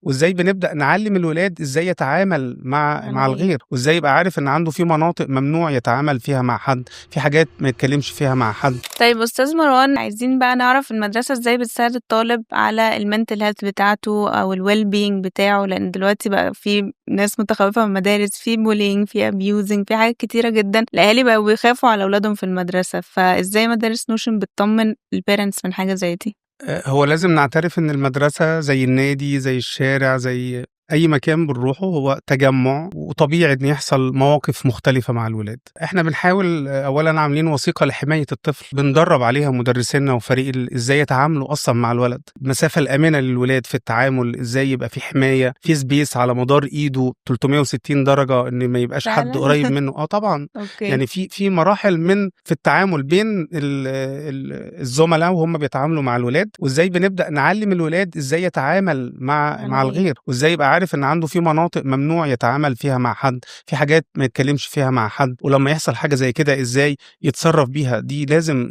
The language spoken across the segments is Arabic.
وإزاي بنبدأ نعلّم الولاد إزاي يتعامل مع الغير. الغير، وإزاي يبقى عارف إن عنده في مناطق ممنوع يتعامل فيها مع حد، في حاجات ما يتكلمش فيها مع حد. طيب أستاذ مروان، عايزين بقى نعرف المدرسة إزاي بتساعد الطالب على الmental health بتاعته أو الwell being بتاعه، لأن دلوقتي بقى في ناس متخوفة من المدارس، في bullying، في abusing، في حاجات كتيرة جدًا، الأهالي بقوا بيخافوا على أولادهم في المدرسة، فإزاي مدارس notion بتطمن الparents من حاجة زي دي؟ هو لازم نعترف إن المدرسة زي النادي، زي الشارع، زي أي مكان بنروحه هو تجمُّع، وطبيعي إن يحصل مواقف مختلفة مع الولاد. إحنا بنحاول أولًا عاملين وثيقة لحماية الطفل، بندرّب عليها مدرسينا وفريق إزاي يتعاملوا أصلًا مع الولد، المسافة الآمنة للولاد في التعامل، إزاي يبقى في حماية، في space على مدار إيده 360 درجة إن ما يبقاش حد فعلًا؟ قريب منه. طبعًا، أوكي. يعني في مراحل في التعامل بين الزملا وهُم بيتعاملوا مع الولاد، وإزاي بنبدأ نعلّم الولاد إزاي يتعامل مع الغير. الغير، وإزاي يبقى عارف إن عنده في مناطق ممنوع يتعامل فيها مع حد، في حاجات ما يتكلمش فيها مع حد، ولمّا يحصل حاجة زي كده إزاي يتصرّف بيها. دي لازم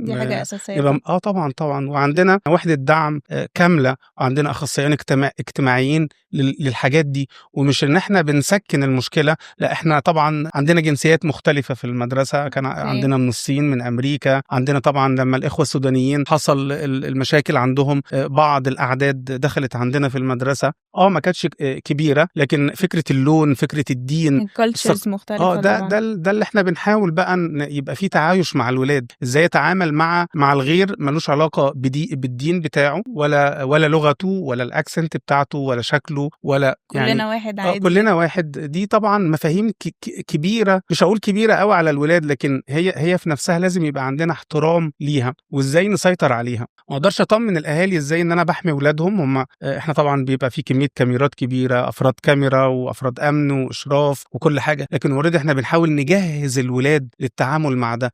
دي حاجة أساسية نبقى طبعًا. طبعًا، وعندنا وحدة دعم كاملة، وعندنا أخصائيين اجتماعيين للحاجات دي، ومش إن إحنا بنسكّن المشكلة، لأ إحنا طبعًا عندنا جنسيات مختلفة في المدرسة، كان أوكي. عندنا من الصين، من أمريكا، عندنا طبعًا لمّا الإخوة السودانيين حصل المشاكل عندهم، بعض الأعداد دخلت عندنا في المدرسة، ما كانتش كبيرة، لكن فكرة اللون، فكرة الدين، الcultures مختلفة طبعًا. ده اللي إحنا بنحاول بقى يبقى في تعايش مع الولاد، إزاي يتعامل مع الغير ما لوش علاقة بالدين بتاعه ولا لغته ولا الaccent بتاعته ولا شكله ولا يعني كلنا واحد عادي كلنا جدًا. واحد. دي طبعًا مفاهيم كبيرة، مش هاقول كبيرة أوي على الولاد، لكن هي في نفسها لازم يبقى عندنا احترام ليها، وإزاي نسيطر عليها. ما أقدرش أطمن الأهالي إزاي إن أنا باحمي ولادهم، إحنا طبعًا بيبقى في كمية كاميرات كبيرة، أفراد كاميرا وأفراد أمن وإشراف وكل حاجة، لكن already إحنا بنحاول نجهّز الولاد للتعامل مع ده.